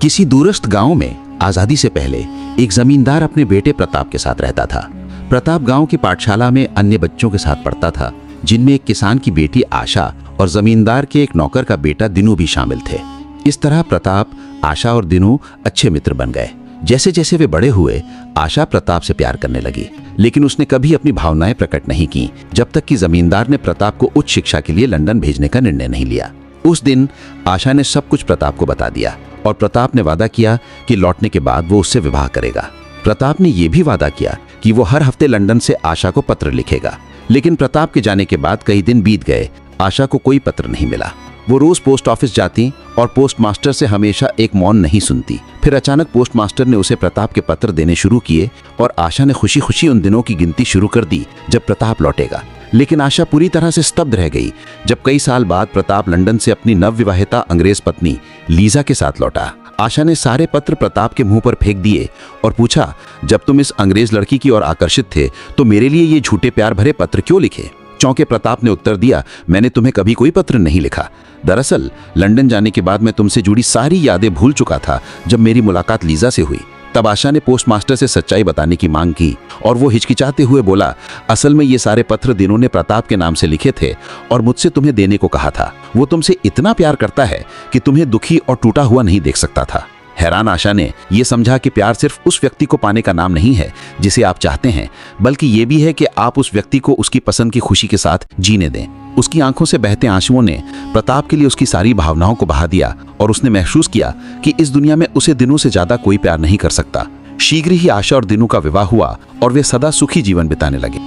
किसी दूरस्थ गांव में आजादी से पहले एक जमींदार अपने बेटे प्रताप के साथ रहता था। प्रताप गांव की पाठशाला में अन्य बच्चों के साथ पढ़ता था, जिनमें एक किसान की बेटी आशा और जमींदार के एक नौकर का बेटा दिनू भी शामिल थे। इस तरह प्रताप, आशा और दिनू अच्छे मित्र बन गए। जैसे जैसे वे बड़े हुए, आशा प्रताप से प्यार करने लगी, लेकिन उसने कभी अपनी भावनाएं प्रकट नहीं की, जब तक कि जमींदार ने प्रताप को उच्च शिक्षा के लिए लंदन भेजने का निर्णय नहीं लिया। उस दिन आशा ने सब कुछ प्रताप को बता दिया और प्रताप ने वादा किया कि लौटने के बाद वो उससे विवाह करेगा। प्रताप ने यह भी वादा किया कि वो हर हफ्ते लंदन से आशा को पत्र लिखेगा। लेकिन प्रताप के जाने के बाद कई दिन बीत गए, आशा को कोई पत्र नहीं मिला। वो रोज पोस्ट ऑफिस जाती और पोस्टमास्टर से हमेशा एक मौन नहीं सुनती। फिर अचानक पोस्टमास्टर ने उसे प्रताप के पत्र देने शुरू किए और आशा ने खुशी खुशी उन दिनों की गिनती शुरू कर दी जब प्रताप लौटेगा। लेकिन आशा पूरी तरह से स्तब्ध रह गई जब कई साल बाद प्रताप लंदन से अपनी नवविवाहिता अंग्रेज पत्नी लीजा के साथ लौटा। आशा ने सारे पत्र प्रताप के मुंह पर फेंक दिए और पूछा, जब तुम इस अंग्रेज लड़की की ओर आकर्षित थे तो मेरे लिए ये झूठे प्यार भरे पत्र क्यों लिखे? चौंके प्रताप ने उत्तर दिया, मैंने तुम्हें कभी कोई पत्र नहीं लिखा। दरअसल लंदन जाने के बाद मैं तुमसे जुड़ी सारी यादें भूल चुका था। जब मेरी मुलाकात लीजा से हुई तब आशा ने पोस्टमास्टर से सच्चाई बताने की मांग की और वो हिचकिचाते हुए बोला, असल में ये सारे पत्र दिनों ने प्रताप के नाम से लिखे थे और मुझसे तुम्हें देने को कहा था। वो तुमसे इतना प्यार करता है कि तुम्हें दुखी और टूटा हुआ नहीं देख सकता था। हैरान आशा ने यह समझा कि प्यार सिर्फ उस व्यक्ति को पाने का नाम नहीं है जिसे आप चाहते हैं, बल्कि ये भी है कि आप उस व्यक्ति को उसकी पसंद की खुशी के साथ जीने दें। उसकी आंखों से बहते आंसुओं ने प्रताप के लिए उसकी सारी भावनाओं को बहा दिया और उसने महसूस किया कि इस दुनिया में उसे दिनों से ज्यादा कोई प्यार नहीं कर सकता। शीघ्र ही आशा और दिनू का विवाह हुआ और वे सदा सुखी जीवन बिताने लगे।